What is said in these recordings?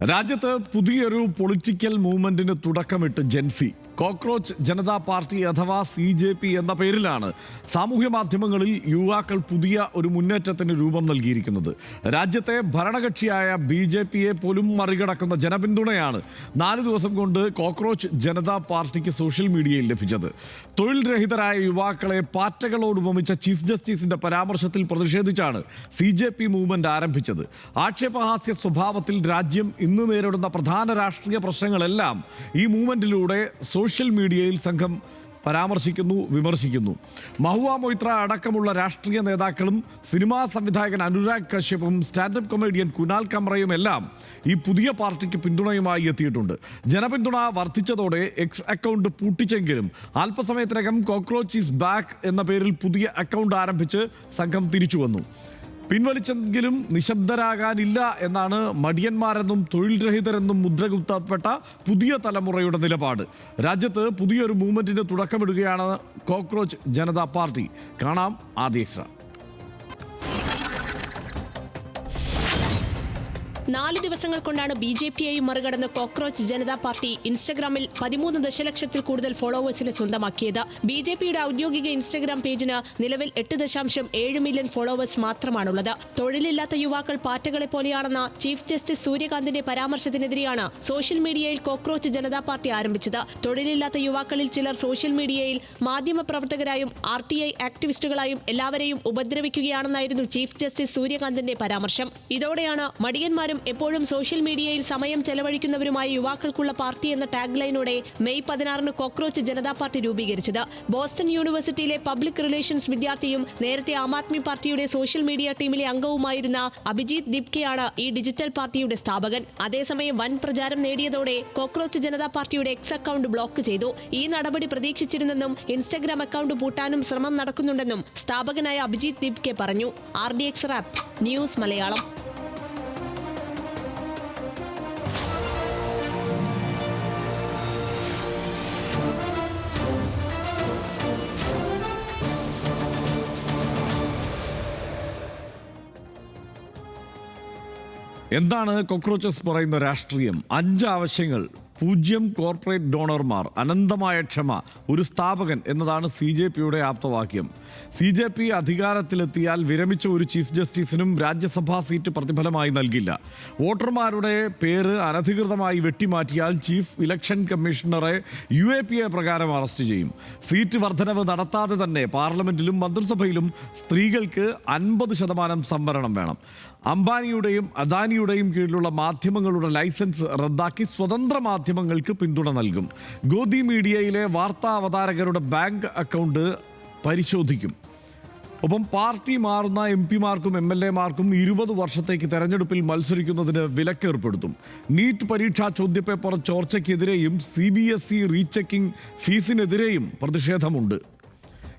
രാജ്യത്ത് പുതിയൊരു പൊളിറ്റിക്കൽ മൂവ്മെന്റിന് തുടക്കമിട്ട് ജെൻസി. കോക്രോച്ച് ജനതാ പാർട്ടി അഥവാ CJP എന്ന പേരിലാണ് സാമൂഹ്യ മാധ്യമങ്ങളിൽ യുവാക്കൾ പുതിയ ഒരു മുന്നേറ്റത്തിന് രൂപം നൽകിയിരിക്കുന്നത്. രാജ്യത്തെ ഭരണകക്ഷിയായ BJPയെ പോലും മറികടക്കുന്ന ജനപിന്തുണയാണ് 4 ദിവസം കൊണ്ട് കോക്രോച്ച് ജനതാ പാർട്ടിക്ക് സോഷ്യൽ മീഡിയയിൽ ലഭിച്ചത്. തൊഴിൽ രഹിതരായ യുവാക്കളെ പാറ്റകളോട് ഉപമിച്ച ചീഫ് ജസ്റ്റിസിന്റെ പരാമർശത്തിൽ പ്രതിഷേധിച്ചാണ് CJP മൂവ്മെന്റ് ആരംഭിച്ചത്. ആക്ഷേപഹാസ്യ സ്വഭാവത്തിൽ രാജ്യം ഇന്ന് നേരിടുന്ന പ്രധാന രാഷ്ട്രീയ പ്രശ്നങ്ങളെല്ലാം ഈ മൂവ്മെന്റിലൂടെ സോഷ്യൽ മീഡിയയിൽ സംഘം പരാമർശിക്കുന്നു, വിമർശിക്കുന്നു. മഹുവ മൊയ്ത്ര അടക്കമുള്ള രാഷ്ട്രീയ നേതാക്കളും സിനിമാ സംവിധായകൻ അനുരാഗ് കശ്യപും സ്റ്റാൻഡപ്പ് കൊമേഡിയൻ കുനാൽ കമ്രയും എല്ലാം ഈ പുതിയ പാർട്ടിക്ക് പിന്തുണയുമായി എത്തിയിട്ടുണ്ട്. ജനപിന്തുണ വർദ്ധിച്ചതോടെ എക്സ് അക്കൗണ്ട് പൂട്ടിച്ചെങ്കിലും അല്പസമയത്തിനകം കോക്രോച്ച് ഈസ് ബാക്ക് എന്ന പേരിൽ പുതിയ അക്കൗണ്ട് ആരംഭിച്ച് സംഘം തിരിച്ചു വന്നു. പിൻവലിച്ചെങ്കിലും നിശബ്ദരാകാനില്ല എന്നാണ് മടിയന്മാരെന്നും തൊഴിൽ രഹിതരെന്നും മുദ്രകുത്തപ്പെട്ട പുതിയ തലമുറയുടെ നിലപാട്. രാജ്യത്ത് പുതിയൊരു മൂവ്മെന്റിന് തുടക്കമിടുകയാണ് കോക്രോച്ച് ജനതാ പാർട്ടി. കാണാം ആദ്യ. 4 ദിവസങ്ങൾ കൊണ്ടാണ് BJPയെയും മറികടന്ന് കോക്രോച്ച് ജനതാ പാർട്ടി ഇൻസ്റ്റഗ്രാമിൽ 13 ദശലക്ഷത്തിൽ കൂടുതൽ ഫോളോവേഴ്സിനെ സ്വന്തമാക്കിയത്. BJPയുടെ ഔദ്യോഗിക ഇൻസ്റ്റഗ്രാം പേജിന് നിലവിൽ 8.7 മില്യൺ ഫോളോവേഴ്സ് മാത്രമാണുള്ളത്. തൊഴിലില്ലാത്ത യുവാക്കൾ പാറ്റകളെ പോലെയാണെന്ന ചീഫ് ജസ്റ്റിസ് സൂര്യകാന്തിന്റെ പരാമർശത്തിനെതിരെയാണ് സോഷ്യൽ മീഡിയയിൽ കോക്രോച്ച് ജനതാ പാർട്ടി ആരംഭിച്ചത്. തൊഴിലില്ലാത്ത യുവാക്കളിൽ ചിലർ സോഷ്യൽ മീഡിയയിൽ മാധ്യമപ്രവർത്തകരായും RTI ആക്ടിവിസ്റ്റുകളായും എല്ലാവരെയും ഉപദ്രവിക്കുകയാണെന്നായിരുന്നു ചീഫ് ജസ്റ്റിസ് സൂര്യകാന്തിന്റെ പരാമർശം. ഇതോടെയാണ് മടിയന്മാരും എപ്പോഴും സോഷ്യൽ മീഡിയയിൽ സമയം ചെലവഴിക്കുന്നവരുമായ യുവാക്കൾക്കുള്ള പാർട്ടി എന്ന ടാഗ് ലൈനോടെ മെയ് 16 കോക്രോച്ച് ജനതാ പാർട്ടി രൂപീകരിച്ചത്. ബോസ്റ്റൺ യൂണിവേഴ്സിറ്റിയിലെ പബ്ലിക് റിലേഷൻസ് വിദ്യാർത്ഥിയും നേരത്തെ ആം ആദ്മി പാർട്ടിയുടെ സോഷ്യൽ മീഡിയ ടീമിലെ അംഗവുമായിരുന്ന അഭിജിത്ത് ദിപ്കെയാണ് ഈ ഡിജിറ്റൽ പാർട്ടിയുടെ സ്ഥാപകൻ. അതേസമയം വൻ പ്രചാരം നേടിയതോടെ കോക്രോച്ച് ജനതാ പാർട്ടിയുടെ എക്സ് അക്കൗണ്ട് ബ്ലോക്ക് ചെയ്തു. ഈ നടപടി പ്രതീക്ഷിച്ചിരുന്നെന്നും ഇൻസ്റ്റഗ്രാം അക്കൗണ്ട് പൂട്ടാനും ശ്രമം നടക്കുന്നുണ്ടെന്നും സ്ഥാപകനായ അഭിജിത്ത് ദിപ്കെ പറഞ്ഞു. RDX rap news Malayalam. എന്താണ് കോക്രോച്ചസ് പറയുന്ന രാഷ്ട്രീയം? 5 ആവശ്യങ്ങൾ: 0 കോർപ്പറേറ്റ് ഡോണർമാർ, അനന്തമായ ക്ഷമ, ഒരു സ്ഥാപകൻ എന്നതാണ് CJPയുടെ ആപ്തവാക്യം. CJP അധികാരത്തിലെത്തിയാൽ വിരമിച്ച ഒരു ചീഫ് ജസ്റ്റിസിനും രാജ്യസഭാ സീറ്റ് പ്രതിഫലമായി നൽകില്ല. വോട്ടർമാരുടെ പേര് അനധികൃതമായി വെട്ടിമാറ്റിയാൽ ചീഫ് ഇലക്ഷൻ കമ്മീഷണറെ UAPA പ്രകാരം അറസ്റ്റ് ചെയ്യും. സീറ്റ് വർധനവ് നടത്താതെ തന്നെ പാർലമെന്റിലും മന്ത്രിസഭയിലും സ്ത്രീകൾക്ക് 50% സംവരണം വേണം. അംബാനിയുടെയും അദാനിയുടെയും കീഴിലുള്ള മാധ്യമങ്ങളുടെ ലൈസൻസ് റദ്ദാക്കി സ്വതന്ത്ര മാധ്യമങ്ങൾക്ക് പിന്തുണ നൽകും. ഗോദി മീഡിയയിലെ വാർത്താ അവതാരകരുടെ ബാങ്ക് അക്കൗണ്ട് പരിശോധിക്കും. ഒപ്പം പാർട്ടി മാറുന്ന MP-മാർക്കും MLA-മാർക്കും 20 വർഷത്തേക്ക് തെരഞ്ഞെടുപ്പിൽ മത്സരിക്കുന്നതിന് വിലക്കേർപ്പെടുത്തും. നീറ്റ് പരീക്ഷാ ചോദ്യപേപ്പർ ചോർച്ചയ്ക്കെതിരെയും CBSE റീചെക്കിംഗ് ഫീസിനെതിരെയും പ്രതിഷേധമുണ്ട്.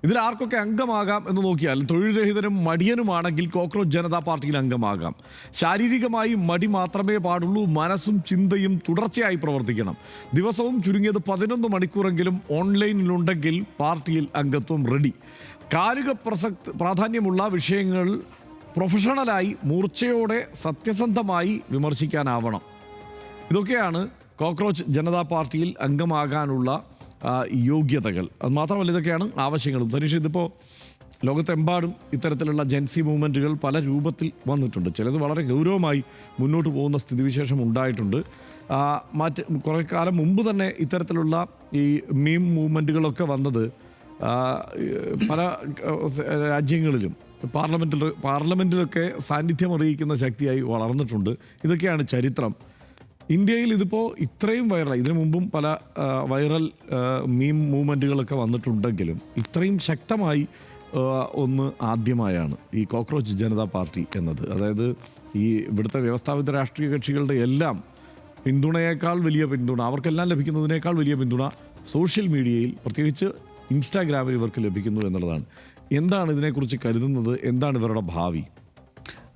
ഇതിൽ ആർക്കൊക്കെ അംഗമാകാം എന്ന് നോക്കിയാൽ തൊഴിൽ രഹിതരും മടിയനുമാണെങ്കിൽ കോക്രോച്ച് ജനതാ പാർട്ടിയിൽ അംഗമാകാം. ശാരീരികമായി മടി മാത്രമേ പാടുള്ളൂ. മനസ്സും ചിന്തയും തുടർച്ചയായി പ്രവർത്തിക്കണം. ദിവസവും ചുരുങ്ങിയത് 11 മണിക്കൂറെങ്കിലും ഓൺലൈനിലുണ്ടെങ്കിൽ പാർട്ടിയിൽ അംഗത്വം റെഡി. കാലിക പ്രാധാന്യമുള്ള വിഷയങ്ങൾ പ്രൊഫഷണലായി മൂർച്ചയോടെ സത്യസന്ധമായി വിമർശിക്കാനാവണം. ഇതൊക്കെയാണ് കോക്രോച്ച് ജനതാ പാർട്ടിയിൽ അംഗമാകാനുള്ള യോഗ്യതകൾ. അത് മാത്രമല്ല, ഇതൊക്കെയാണ് ആവശ്യങ്ങളും. തനീഷ്, ഇതിപ്പോൾ ലോകത്തെമ്പാടും ഇത്തരത്തിലുള്ള ജെൻസി മൂവ്മെൻറ്റുകൾ പല രൂപത്തിൽ വന്നിട്ടുണ്ട്. ചിലത് വളരെ ഗൗരവമായി മുന്നോട്ട് പോകുന്ന സ്ഥിതിവിശേഷം ഉണ്ടായിട്ടുണ്ട്. കുറേ കാലം മുമ്പ് തന്നെ ഇത്തരത്തിലുള്ള ഈ മീം മൂവ്മെൻറ്റുകളൊക്കെ വന്നത് പല രാജ്യങ്ങളിലും പാർലമെൻറ്റിലൊക്കെ സാന്നിധ്യം അറിയിക്കുന്ന ശക്തിയായി വളർന്നിട്ടുണ്ട്. ഇതൊക്കെയാണ് ചരിത്രം. ഇന്ത്യയിൽ ഇതിപ്പോൾ ഇത്രയും വൈറലായി, ഇതിനു മുമ്പും പല വൈറൽ മീം മൂവ്മെൻറ്റുകളൊക്കെ വന്നിട്ടുണ്ടെങ്കിലും ഇത്രയും ശക്തമായി ഒന്ന് ആദ്യമായാണ് ഈ കോക്രോച്ച് ജനതാ പാർട്ടി എന്നത്. അതായത് ഈ ഇവിടുത്തെ വ്യവസ്ഥാപിത രാഷ്ട്രീയ കക്ഷികളുടെ എല്ലാം പിന്തുണയേക്കാൾ വലിയ പിന്തുണ, അവർക്കെല്ലാം ലഭിക്കുന്നതിനേക്കാൾ വലിയ പിന്തുണ സോഷ്യൽ മീഡിയയിൽ, പ്രത്യേകിച്ച് ഇൻസ്റ്റാഗ്രാമിൽ ഇവർക്ക് ലഭിക്കുന്നു എന്നുള്ളതാണ്. എന്താണ് ഇതിനെക്കുറിച്ച് കരുതുന്നത്? എന്താണ് ഇവരുടെ ഭാവി?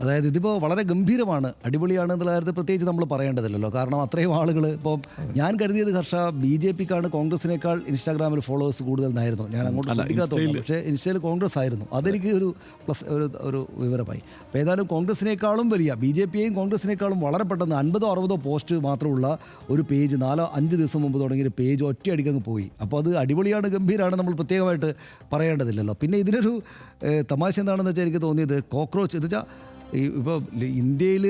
അതായത് ഇതിപ്പോൾ വളരെ ഗംഭീരമാണ്, അടിപൊളിയാണ് എന്നുള്ള കാര്യത്തിൽ പ്രത്യേകിച്ച് നമ്മൾ പറയേണ്ടതില്ലല്ലോ. കാരണം അത്രയും ആളുകൾ ഇപ്പം ഞാൻ കരുതിയത് BJPക്കാണ് കോൺഗ്രസിനേക്കാൾ ഇൻസ്റ്റാഗ്രാമിൽ ഫോളോവേഴ്സ് കൂടുതൽ എന്നായിരുന്നു. ഞാൻ അങ്ങോട്ട് ശ്രദ്ധിക്കാത്തത്, പക്ഷേ ഇൻസ്റ്റയിൽ കോൺഗ്രസ് ആയിരുന്നു. അതെനിക്ക് ഒരു പ്ലസ് ഒരു വിവരമായി. അപ്പോൾ ഏതായാലും കോൺഗ്രസിനേക്കാളും വലിയ BJPയെയും കോൺഗ്രസിനേക്കാളും വളരെ പെട്ടെന്ന് 50-60 പോസ്റ്റ് മാത്രമുള്ള ഒരു പേജ് 4-5 ദിവസം മുമ്പ് തുടങ്ങിയ പേജ് ഒറ്റയടിക്കങ്ങ് പോയി. അപ്പോൾ അത് അടിപൊളിയാണ്, ഗംഭീരമാണ്, നമ്മൾ പ്രത്യേകമായിട്ട് പറയേണ്ടതില്ലല്ലോ. പിന്നെ ഇതിനൊരു തമാശ എന്താണെന്ന് വെച്ചാൽ എനിക്ക് തോന്നിയത് കോക്രോച്ച് എന്ന് വെച്ചാൽ ഇപ്പോൾ ഇന്ത്യയിൽ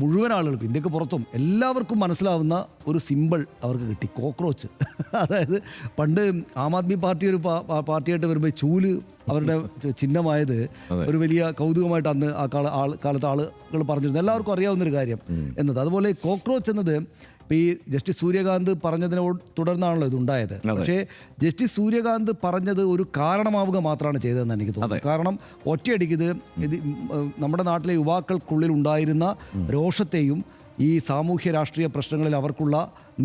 മുഴുവൻ ആളുകൾക്കും, ഇന്ത്യക്ക് പുറത്തും എല്ലാവർക്കും മനസ്സിലാവുന്ന ഒരു സിമ്പിൾ അവർക്ക് കിട്ടി, കോക്രോച്ച്. അതായത് പണ്ട് ആം ആദ്മി പാർട്ടി ഒരു പാർട്ടിയായിട്ട് വരുമ്പോൾ ചൂല് അവരുടെ ചിഹ്നമായത് ഒരു വലിയ കൗതുകമായിട്ട് അന്ന് ആ കാലത്ത് ആളുകൾ പറഞ്ഞിരുന്നു, എല്ലാവർക്കും അറിയാവുന്നൊരു കാര്യം എന്നത്. അതുപോലെ കോക്രോച്ച് എന്നത് ഇപ്പോൾ ഈ ജസ്റ്റിസ് സൂര്യകാന്ത് പറഞ്ഞതിനോട് തുടർന്നാണല്ലോ ഇതുണ്ടായത്. പക്ഷേ ജസ്റ്റിസ് സൂര്യകാന്ത് പറഞ്ഞത് ഒരു കാരണമാവുക മാത്രമാണ് ചെയ്തതെന്ന് എനിക്ക് തോന്നുന്നത്. കാരണം ഒറ്റയടിക്ക് ഇത് നമ്മുടെ നാട്ടിലെ യുവാക്കൾക്കുള്ളിൽ ഉണ്ടായിരുന്ന രോഷത്തെയും ഈ സാമൂഹ്യ രാഷ്ട്രീയ പ്രശ്നങ്ങളിൽ അവർക്കുള്ള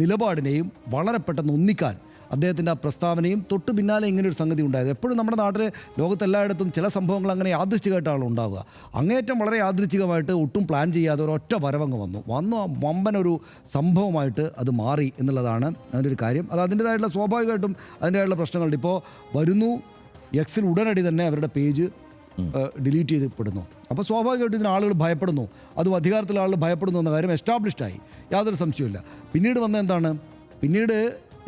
നിലപാടിനെയും വളരെ പെട്ടെന്ന് ഒന്നിക്കാൻ അദ്ദേഹത്തിൻ്റെ ആ പ്രസ്താവനയും തൊട്ട് പിന്നാലെ ഇങ്ങനെ ഒരു സംഗതി ഉണ്ടായത്. എപ്പോഴും നമ്മുടെ നാട്ടിൽ ലോകത്തെല്ലായിടത്തും ചില സംഭവങ്ങൾ അങ്ങനെ യാദൃച്ഛികമായിട്ടാണ് ഉണ്ടാവുക. അങ്ങേറ്റം വളരെ യാദൃച്ഛികമായിട്ട് ഒട്ടും പ്ലാൻ ചെയ്യാതെ ഒരൊറ്റ വരവങ്ങ് വന്നു വമ്പനൊരു സംഭവമായിട്ട് അത് മാറി എന്നുള്ളതാണ് അതിൻ്റെ ഒരു കാര്യം. അത് അതിൻ്റേതായിട്ടുള്ള സ്വാഭാവികമായിട്ടും അതിൻ്റെതായിട്ടുള്ള പ്രശ്നങ്ങളുണ്ട്. ഇപ്പോൾ വരുന്നു എക്സിൽ ഉടനടി തന്നെ അവരുടെ പേജ് ഡിലീറ്റ് ചെയ്യപ്പെടുന്നു. അപ്പോൾ സ്വാഭാവികമായിട്ടും ഇതിന് ആളുകൾ ഭയപ്പെടുന്നു, അതും അധികാരത്തിലുള്ള ആളുകൾ ഭയപ്പെടുന്നു എന്ന കാര്യം എസ്റ്റാബ്ലിഷ്ഡായി, യാതൊരു സംശയമില്ല. പിന്നീട് വന്ന എന്താണ്, പിന്നീട്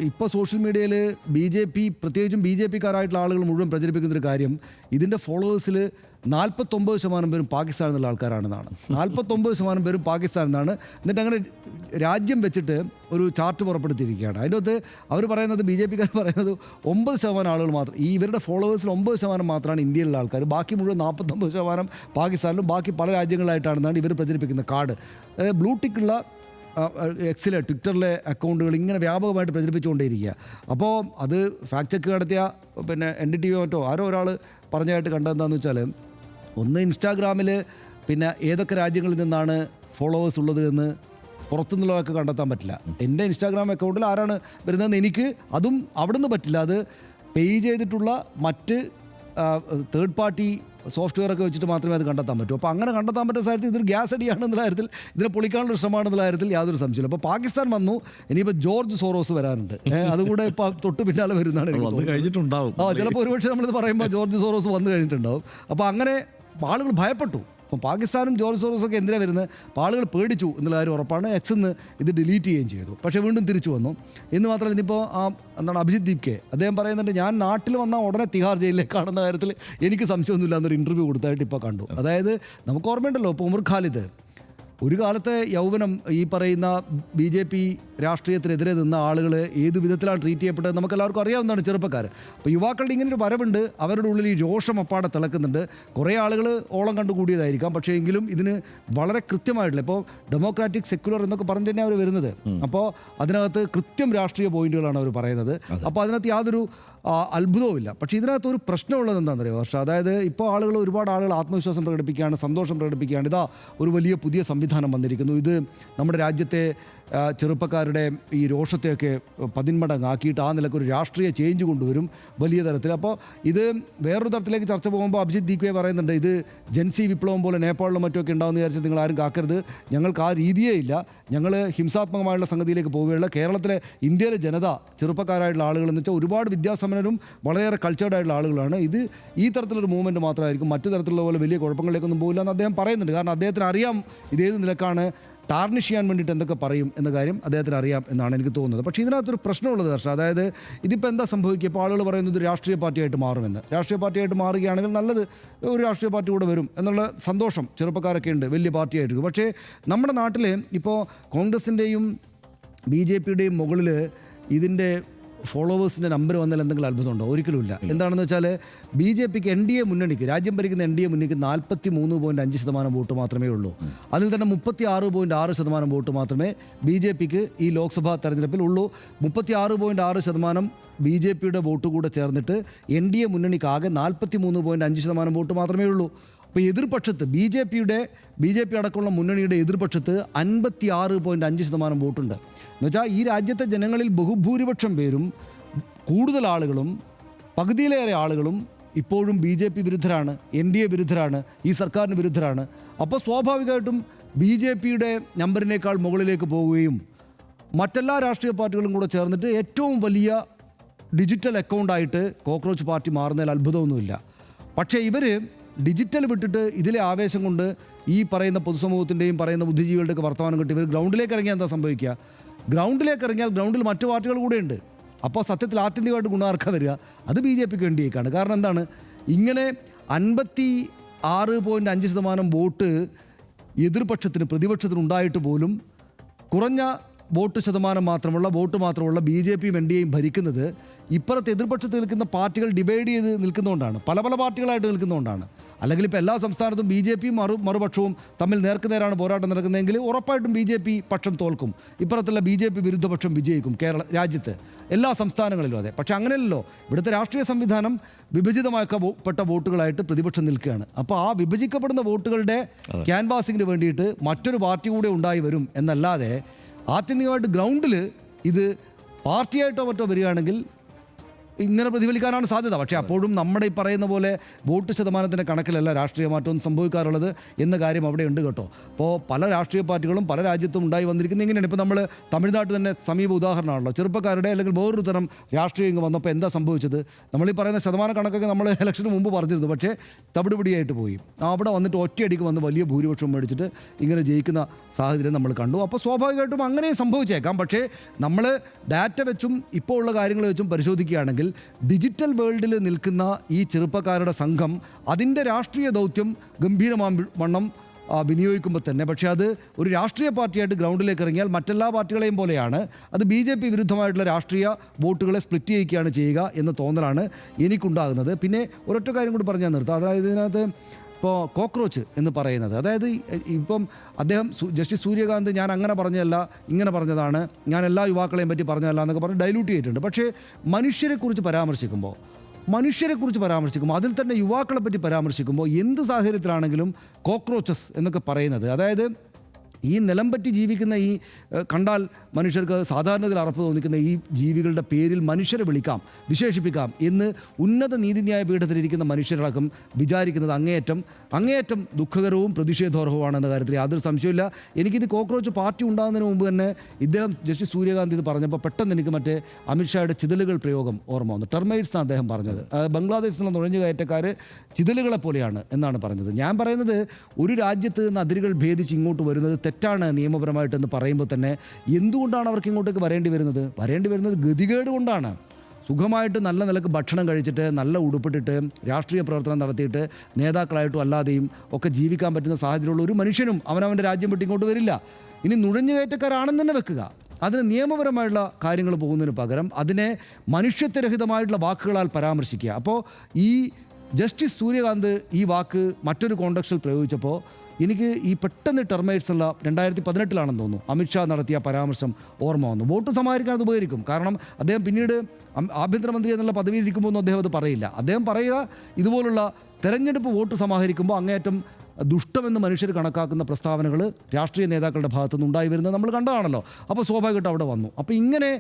ഇപ്പോൾ സോഷ്യൽ മീഡിയയിൽ BJP പ്രത്യേകിച്ചും BJPക്കാരായിട്ടുള്ള ആളുകൾ മുഴുവൻ പ്രചരിപ്പിക്കുന്നൊരു കാര്യം, ഇതിൻ്റെ ഫോളോവേഴ്സിൽ 49% പേരും പാകിസ്ഥാനിൽ നിന്നുള്ള ആൾക്കാരാണെന്നാണ്. 49% പേരും പാകിസ്ഥാനിൽ നിന്നാണ്. എന്നിട്ട് അങ്ങനെ രാജ്യം വെച്ചിട്ട് ഒരു ചാർട്ട് പുറപ്പെടുത്തിയിരിക്കുകയാണ്. അതിൻ്റെ അകത്ത് അവർ പറയുന്നത്, BJPക്കാർ പറയുന്നത് 9% ആളുകൾ മാത്രം, ഈ ഇവരുടെ ഫോളോവേഴ്സിൽ 9% മാത്രമാണ് ഇന്ത്യയിലുള്ള ആൾക്കാർ, ബാക്കി മുഴുവൻ 49% പാകിസ്ഥാനിലും ബാക്കി പല രാജ്യങ്ങളിലായിട്ടാണെന്നാണ് ഇവർ പ്രചരിപ്പിക്കുന്ന കാർഡ്. ബ്ലൂടിക്കുള്ള എക്സിലെ ട്വിറ്ററിലെ അക്കൗണ്ടുകൾ ഇങ്ങനെ വ്യാപകമായിട്ട് പ്രചരിപ്പിച്ചുകൊണ്ടേയിരിക്കുക. അപ്പോൾ അത് ഫാക്ട് ചെക്ക് നടത്തിയ NDTV മറ്റോ ആരോ ഒരാൾ പറഞ്ഞതായിട്ട് കണ്ടതെന്താണെന്ന് വെച്ചാൽ, ഒന്ന് ഇൻസ്റ്റാഗ്രാമിൽ ഏതൊക്കെ രാജ്യങ്ങളിൽ നിന്നാണ് ഫോളോവേഴ്സ് ഉള്ളത് എന്ന് പുറത്തുനിന്നുള്ളവർക്ക് കണ്ടെത്താൻ പറ്റില്ല. എൻ്റെ ഇൻസ്റ്റാഗ്രാം അക്കൗണ്ടിൽ ആരാണ് വരുന്നതെന്ന് എനിക്ക് അതും അവിടുന്ന് പറ്റില്ല. അത് പേ ചെയ്തിട്ടുള്ള മറ്റ് തേർഡ് പാർട്ടി സോഫ്റ്റ്വെയർ ഒക്കെ വെച്ചിട്ട് മാത്രമേ അത് കണ്ടെത്താൻ പറ്റൂ. അപ്പോൾ അങ്ങനെ കണ്ടെത്താൻ പറ്റുന്ന സാഹചര്യത്തിൽ ഇതൊരു ഗ്യാസ് അടിയാണെന്നുള്ള കാര്യത്തിൽ, ഇതിനെ പൊളിക്കാനുള്ള ശ്രമമാണെന്നുള്ള കാര്യത്തിൽ യാതൊരു സംശയമില്ല. അപ്പോൾ പാകിസ്ഥാൻ വന്നു, ഇനിയിപ്പോൾ ജോർജ് സോറോസ് വരാനുണ്ട്, അതുകൂടെ ഇപ്പോൾ തൊട്ട് പിന്നാലെ വരുന്നതാണ് എനിക്ക് തോന്നുന്നത്. ചിലപ്പോൾ ഒരുപക്ഷെ നമ്മളിത് പറയുമ്പോൾ ജോർജ് സോറോസ് വന്നു കഴിഞ്ഞിട്ടുണ്ടാവും. അപ്പോൾ അങ്ങനെ ആളുകൾ ഭയപ്പെട്ടു. അപ്പം പാകിസ്ഥാനും ജോർജ് സോറോസൊക്കെ എന്തിനാണ് വരുന്നത്, അപ്പോൾ ആളുകൾ പേടിച്ചു എന്നുള്ള കാര്യം ഉറപ്പാണ്. എക്സിന്ന് ഇത് ഡിലീറ്റ് ചെയ്യുകയും ചെയ്തു. പക്ഷേ വീണ്ടും തിരിച്ചു വന്നു. എന്ന് മാത്രമല്ല, ഇന്നിപ്പോൾ അഭിജിത് ദീപ്കെ അദ്ദേഹം പറയുന്നുണ്ട്, ഞാൻ നാട്ടിൽ വന്നാൽ ഉടനെ തിഹാർ ജയിലിലേക്കാണെന്ന കാര്യത്തിൽ എനിക്ക് സംശയമൊന്നുമില്ല എന്നൊരു ഇൻ്റർവ്യൂ കൊടുത്തായിട്ട് ഇപ്പോൾ കണ്ടു. അതായത് നമുക്ക് ഓർമ്മയുണ്ടല്ലോ, ഇപ്പോൾ ഉമർ ഖാലിദ് ഒരു കാലത്തെ യൗവനം ഈ പറയുന്ന BJP രാഷ്ട്രീയത്തിനെതിരെ നിന്ന ആളുകൾ ഏത് വിധത്തിലാണ് ട്രീറ്റ് ചെയ്യപ്പെട്ടത് നമുക്കെല്ലാവർക്കും അറിയാവുന്നതാണ്, ചെറുപ്പക്കാർ. അപ്പോൾ യുവാക്കളുടെ ഇങ്ങനെ ഒരു വരവുണ്ട്, അവരുടെ ഉള്ളിൽ ഈ രോഷം അപ്പാടെ തിളക്കുന്നുണ്ട്. കുറേ ആളുകൾ ഓളം കണ്ടുകൂടിയതായിരിക്കാം, പക്ഷേ എങ്കിലും ഇതിന് വളരെ കൃത്യമായിട്ടുള്ള, ഇപ്പോൾ ഡെമോക്രാറ്റിക് സെക്യുലർ എന്നൊക്കെ പറഞ്ഞിട്ട് തന്നെ അവർ വരുന്നത്. അപ്പോൾ അതിനകത്ത് കൃത്യം രാഷ്ട്രീയ പോയിന്റുകളാണ് അവർ പറയുന്നത്. അപ്പോൾ അതിനകത്ത് യാതൊരു അത്ഭുതവുമില്ല. പക്ഷേ ഇതിനകത്ത് ഒരു പ്രശ്നമുള്ളത് എന്താണെന്നറിയോ ഹർഷ, അതായത് ഇപ്പോൾ ഒരുപാട് ആളുകൾ ആത്മവിശ്വാസം പ്രകടിപ്പിക്കുകയാണ്, സന്തോഷം പ്രകടിപ്പിക്കുകയാണ്, ഇതാ ഒരു വലിയ പുതിയ സംവിധാനം വന്നിരിക്കുന്നു, ഇത് നമ്മുടെ രാജ്യത്തെ ചെറുപ്പക്കാരുടെ ഈ രോഷത്തെയൊക്കെ 10 മടങ്ങാക്കിയിട്ട് ആ നിലക്കൊരു രാഷ്ട്രീയ ചേഞ്ച് കൊണ്ടുവരും വലിയ തരത്തിൽ. അപ്പോൾ ഇത് വേറൊരു തരത്തിലേക്ക് ചർച്ച പോകുമ്പോൾ അഭിജിത് ദീപ്കെ പറയുന്നുണ്ട്, ഇത് ജൻസി വിപ്ലവം പോലെ നേപ്പാളിലും മറ്റുമൊക്കെ ഉണ്ടാകുമെന്ന് വിചാരിച്ച് നിങ്ങൾ ആരും കാക്കരുത്, ഞങ്ങൾക്ക് ആ രീതിയേ ഇല്ല, ഞങ്ങൾ ഹിംസാത്മകമായുള്ള സംഗതിയിലേക്ക് പോവുകയുള്ള കേരളത്തിലെ ഇന്ത്യയിലെ ജനത ചെറുപ്പക്കാരായിട്ടുള്ള ആളുകൾ എന്ന് വെച്ചാൽ ഒരുപാട് വിദ്യാസമ്പന്നരും വളരെയേറെ കൾച്ചേർഡ് ആയിട്ടുള്ള ആളുകളാണ്. ഇത് ഈ തരത്തിലൊരു മൂവ്മെൻറ്റ് മാത്രമായിരിക്കും, മറ്റു തരത്തിലുള്ള പോലെ വലിയ കുഴപ്പങ്ങളിലേക്കൊന്നും പോകില്ല എന്ന് അദ്ദേഹം പറയുന്നുണ്ട്. കാരണം അദ്ദേഹത്തിന് അറിയാം ഇതേത് നിലക്കാണ് ടാർണിഷ് ചെയ്യാൻ വേണ്ടിയിട്ട് എന്തൊക്കെ പറയും എന്ന കാര്യം അദ്ദേഹത്തിന് അറിയാം എന്നാണ് എനിക്ക് തോന്നുന്നത്. പക്ഷേ ഇതിനകത്തൊരു പ്രശ്നമുള്ളത് ഹർഷ, അതായത് ഇതിപ്പോൾ എന്താ സംഭവിക്കുക, ഇപ്പോൾ ആളുകൾ പറയുന്നത് രാഷ്ട്രീയ പാർട്ടിയായിട്ട് മാറുമെന്ന്. രാഷ്ട്രീയ പാർട്ടിയായിട്ട് മാറുകയാണെങ്കിൽ നല്ലത്, ഒരു രാഷ്ട്രീയ പാർട്ടി കൂടെ വരും എന്നുള്ള സന്തോഷം ചെറുപ്പക്കാരൊക്കെ ഉണ്ട്, വലിയ പാർട്ടിയായിട്ട്. പക്ഷേ നമ്മുടെ നാട്ടിൽ ഇപ്പോൾ കോൺഗ്രസിൻ്റെയും BJPയുടെയും മുകളിൽ ഇതിൻ്റെ ഫോളോവേഴ്സിൻ്റെ നമ്പർ വന്നാൽ എന്തെങ്കിലും അത്ഭുതമുണ്ടോ? ഒരിക്കലുമില്ല. എന്താണെന്ന് വെച്ചാൽ BJPക്ക് NDA മുന്നണിക്ക്, രാജ്യം ഭരിക്കുന്ന NDA മുന്നണിക്ക് 43.5% വോട്ട് മാത്രമേ ഉള്ളൂ. അതിൽ തന്നെ 36.6% വോട്ട് മാത്രമേ BJPക്ക് ഈ ലോക്സഭാ തെരഞ്ഞെടുപ്പിൽ ഉള്ളൂ. 36.6% BJPയുടെ വോട്ട് കൂടെ ചേർന്നിട്ട് NDA മുന്നണിക്ക് ആകെ 43.5% വോട്ട് മാത്രമേ ഉള്ളൂ. അപ്പോൾ എതിർപക്ഷത്ത് BJP അടക്കമുള്ള മുന്നണിയുടെ എതിർപക്ഷത്ത് 56.5% വോട്ടുണ്ട്. എന്നുവെച്ചാൽ ഈ രാജ്യത്തെ ജനങ്ങളിൽ ബഹുഭൂരിപക്ഷം പേരും, കൂടുതൽ ആളുകളും, പകുതിയിലേറെ ആളുകളും ഇപ്പോഴും BJP വിരുദ്ധരാണ്, NDA വിരുദ്ധരാണ്, ഈ സർക്കാരിന് വിരുദ്ധരാണ്. അപ്പോൾ സ്വാഭാവികമായിട്ടും BJPയുടെ നമ്പറിനേക്കാൾ മുകളിലേക്ക് പോവുകയും മറ്റെല്ലാ രാഷ്ട്രീയ പാർട്ടികളും കൂടെ ചേർന്നിട്ട് ഏറ്റവും വലിയ ഡിജിറ്റൽ അക്കൗണ്ടായിട്ട് കോക്രോച്ച് പാർട്ടി മാറുന്നതിൽ അത്ഭുതമൊന്നുമില്ല. പക്ഷേ ഇവർ ഡിജിറ്റൽ വിട്ടിട്ട് ഇതിലെ ആവേശം കൊണ്ട് ഈ പറയുന്ന പൊതുസമൂഹത്തിൻ്റെയും പറയുന്ന ബുദ്ധിജീവികളുടെയൊക്കെ വർത്തമാനം കിട്ടി ഇവർ ഗ്രൗണ്ടിലേക്ക് ഇറങ്ങിയാൽ എന്താ സംഭവിക്കുക? ഗ്രൗണ്ടിലേക്ക് ഇറങ്ങിയാൽ ഗ്രൗണ്ടിൽ മറ്റു പാർട്ടികൾ കൂടെ ഉണ്ട്. അപ്പോൾ സത്യത്തിൽ ആത്യന്തികമായിട്ട് ഗുണമാർക്കം വരിക അത് BJPക്ക് വേണ്ടിയേക്കാണ്. കാരണം എന്താണ്, ഇങ്ങനെ 56.5% വോട്ട് എതിർപക്ഷത്തിന് പ്രതിപക്ഷത്തിന് ഉണ്ടായിട്ട് പോലും കുറഞ്ഞ വോട്ട് മാത്രമുള്ള BJPയും NDAയും ഭരിക്കുന്നത് ഇപ്പുറത്ത് എതിർപക്ഷത്ത് നിൽക്കുന്ന പാർട്ടികൾ ഡിവൈഡ് ചെയ്ത് നിൽക്കുന്നതുകൊണ്ടാണ്, പല പാർട്ടികളായിട്ട് നിൽക്കുന്നതുകൊണ്ടാണ്. അല്ലെങ്കിൽ ഇപ്പോൾ എല്ലാ സംസ്ഥാനത്തും BJPയും മറുപക്ഷവും തമ്മിൽ നേർക്കുനേരാണ് പോരാട്ടം നടക്കുന്നതെങ്കിൽ ഉറപ്പായിട്ടും BJP പക്ഷം തോൽക്കും, ഇപ്പുറത്തുള്ള BJP വിരുദ്ധപക്ഷം വിജയിക്കും രാജ്യത്ത് എല്ലാ സംസ്ഥാനങ്ങളിലും. അതെ, പക്ഷേ അങ്ങനെയല്ലോ, ഇവിടുത്തെ രാഷ്ട്രീയ സംവിധാനം വിഭജിതമാക്കപ്പെട്ട വോട്ടുകളായിട്ട് പ്രതിപക്ഷം നിൽക്കുകയാണ്. അപ്പോൾ ആ വിഭജിക്കപ്പെടുന്ന വോട്ടുകളുടെ ക്യാൻവാസിങ്ങിന് വേണ്ടിയിട്ട് മറ്റൊരു പാർട്ടി കൂടെ ഉണ്ടായി വരും എന്നല്ലാതെ ആത്യന്തികമായിട്ട് ഗ്രൗണ്ടിൽ ഇത് പാർട്ടിയായിട്ടോ മറ്റോ വരികയാണെങ്കിൽ ഇങ്ങനെ പ്രതിഫലിക്കാനാണ് സാധ്യത. പക്ഷേ അപ്പോഴും നമ്മുടെ ഈ പറയുന്ന പോലെ വോട്ട് ശതമാനത്തിൻ്റെ കണക്കിലല്ല രാഷ്ട്രീയ മാറ്റമൊന്നും സംഭവിക്കാറുള്ളത് എന്ന കാര്യം അവിടെ ഉണ്ട് കേട്ടോ. അപ്പോൾ പല രാഷ്ട്രീയ പാർട്ടികളും പല രാജ്യത്തും ഉണ്ടായി വന്നിരിക്കുന്നത് ഇങ്ങനെയാണ്. ഇപ്പോൾ നമ്മൾ തമിഴ്നാട്ടിൽ തന്നെ സമീപ ഉദാഹരണമാണല്ലോ, ചെറുപ്പക്കാരുടെ അല്ലെങ്കിൽ വേറൊരു തരം രാഷ്ട്രീയം ഇങ്ങ് വന്നപ്പോൾ എന്താ സംഭവിച്ചത്? നമ്മൾ ഈ പറയുന്ന ശതമാന കണക്കൊക്കെ നമ്മൾ ഇലക്ഷന് മുമ്പ് പറഞ്ഞിരുന്നു, പക്ഷേ തവിടുപിടിയായിട്ട് പോയി. അവിടെ വന്നിട്ട് ഒറ്റയടിക്ക് വന്ന് വലിയ ഭൂരിപക്ഷം മേടിച്ചിട്ട് ഇങ്ങനെ ജയിക്കുന്ന സാഹചര്യം നമ്മൾ കണ്ടു. അപ്പോൾ സ്വാഭാവികമായിട്ടും അങ്ങനെ സംഭവിച്ചേക്കാം. പക്ഷേ നമ്മൾ ഡാറ്റ വെച്ചും ഇപ്പോൾ ഉള്ള കാര്യങ്ങൾ വെച്ചും പരിശോധിക്കുകയാണെങ്കിൽ ഡിജിറ്റൽ വേൾഡിൽ നിൽക്കുന്ന ഈ ചെറുപ്പക്കാരുടെ സംഘം അതിൻ്റെ രാഷ്ട്രീയ ദൗത്യം ഗംഭീരമാവണ്ണം വിനിയോഗിക്കുമ്പോൾ തന്നെ, പക്ഷേ അത് ഒരു രാഷ്ട്രീയ പാർട്ടിയായിട്ട് ഗ്രൗണ്ടിലേക്ക് ഇറങ്ങിയാൽ മറ്റെല്ലാ പാർട്ടികളെയും പോലെയാണ് അത് BJP വിരുദ്ധമായിട്ടുള്ള രാഷ്ട്രീയ വോട്ടുകളെ സ്പ്ലിറ്റ് ചെയ്യിക്കുകയാണ് ചെയ്യുക എന്ന തോന്നലാണ് എനിക്കുണ്ടാകുന്നത്. പിന്നെ ഒരൊറ്റ കാര്യം കൂടി പറഞ്ഞാൽ നിർത്താം. അതായത് ഇതിനകത്ത് ഇപ്പോൾ കോക്രോച്ച് എന്ന് പറയുന്നത്, അതായത് ഇപ്പം അദ്ദേഹം ജസ്റ്റിസ് സൂര്യകാന്ത് ഞാൻ അങ്ങനെ പറഞ്ഞതല്ല ഇങ്ങനെ പറഞ്ഞതാണ്, ഞാൻ എല്ലാ യുവാക്കളെയും പറ്റി പറഞ്ഞതല്ല എന്നൊക്കെ പറഞ്ഞ് ഡൈല്യൂട്ട് ചെയ്തിട്ടുണ്ട്. പക്ഷേ മനുഷ്യരെക്കുറിച്ച് പരാമർശിക്കുമ്പോൾ അതിൽ തന്നെ യുവാക്കളെ പറ്റി പരാമർശിക്കുമ്പോൾ എന്ത് സാഹചര്യത്തിലാണെങ്കിലും കോക്രോച്ചസ് എന്നൊക്കെ പറയുന്നത്, അതായത് ഈ നിലംപറ്റി ജീവിക്കുന്ന ഈ കണ്ടാൽ മനുഷ്യർക്ക് സാധാരണത്തിൽ അറപ്പ് തോന്നിക്കുന്ന ഈ ജീവികളുടെ പേരിൽ മനുഷ്യരെ വിശേഷിപ്പിക്കാം എന്ന് ഉന്നത നീതിന്യായ പീഠത്തിലിരിക്കുന്ന മനുഷ്യരടക്കം വിചാരിക്കുന്നത് അങ്ങേയറ്റം ദുഃഖകരവും പ്രതിഷേധാർഹവുമാണെന്ന കാര്യത്തിൽ യാതൊരു സംശയമില്ല. എനിക്കിത് കോക്രോച്ച് പാർട്ടി ഉണ്ടാകുന്നതിന് മുമ്പ് തന്നെ ഇദ്ദേഹം ജസ്റ്റിസ് സൂര്യകാന്ത് ഇത് പറഞ്ഞപ്പോൾ പെട്ടെന്ന് എനിക്ക് മറ്റേ അമിത്ഷായുടെ ചിതലുകൾ പ്രയോഗം ഓർമ്മ വന്നു. ടെർമൈറ്റ്സ് ആണ് അദ്ദേഹം പറഞ്ഞത്. ബംഗ്ലാദേശിലുള്ള നുഴഞ്ഞുകയറ്റക്കാർ ചിതലുകളെ പോലെയാണ് എന്നാണ് പറഞ്ഞത്. ഞാൻ പറയുന്നത് ഒരു രാജ്യത്ത് നിന്ന് അതിരുകൾ ഭേദിച്ച് ഇങ്ങോട്ട് വരുന്നത് തെറ്റാണ് നിയമപരമായിട്ടെന്ന് പറയുമ്പോൾ തന്നെ എന്തുകൊണ്ടാണ് അവർക്ക് ഇങ്ങോട്ടേക്ക് വരേണ്ടി വരുന്നത് ഗതികേട് കൊണ്ടാണ്. സുഖമായിട്ട് നല്ല നിലക്ക് ഭക്ഷണം കഴിച്ചിട്ട് നല്ല ഉടുപ്പിട്ടിട്ട് രാഷ്ട്രീയ പ്രവർത്തനം നടത്തിയിട്ട് നേതാക്കളായിട്ടും അല്ലാതെയും ഒക്കെ ജീവിക്കാൻ പറ്റുന്ന സാഹചര്യമുള്ള ഒരു മനുഷ്യനും അവനവൻ്റെ രാജ്യം വിട്ട് ഇങ്ങോട്ട് വരില്ല. ഇനി നുഴഞ്ഞുകയറ്റക്കാരാണെന്ന് തന്നെ വെക്കുക, അതിന് നിയമപരമായിട്ടുള്ള കാര്യങ്ങൾ പോകുന്നതിന് പകരം അതിനെ മനുഷ്യത്വരഹിതമായിട്ടുള്ള വാക്കുകളാൽ പരാമർശിക്കുക. അപ്പോൾ ഈ ജസ്റ്റിസ് സൂര്യകാന്ത് ഈ വാക്ക് മറ്റൊരു കോണ്ടക്സ്റ്റിൽ പ്രയോഗിച്ചപ്പോൾ എനിക്ക് ഈ പെട്ടെന്ന് ടെർമൈറ്റ്സ് ഉള്ള 2018 തോന്നുന്നു അമിത്ഷാ നടത്തിയ പരാമർശം ഓർമ്മ വന്നു. വോട്ട് സമാഹരിക്കാൻ അത് ഉപകരിക്കും. കാരണം അദ്ദേഹം പിന്നീട് ആഭ്യന്തരമന്ത്രി എന്നുള്ള പദവിയിൽ ഇരിക്കുമ്പോൾ ഒന്നും അദ്ദേഹം അത് പറയില്ല. അദ്ദേഹം പറയുക ഇതുപോലുള്ള തെരഞ്ഞെടുപ്പ് വോട്ട് സമാഹരിക്കുമ്പോൾ അങ്ങേയറ്റം ദുഷ്ടമെന്ന് മനുഷ്യർ കണക്കാക്കുന്ന പ്രസ്താവനകൾ രാഷ്ട്രീയ നേതാക്കളുടെ ഭാഗത്തുനിന്ന് ഉണ്ടായി വരുന്നത് നമ്മൾ കണ്ടതാണല്ലോ. അപ്പോൾ സ്വാഭാവികമായിട്ട് അവിടെ വന്നു. അപ്പോൾ ഇങ്ങനെ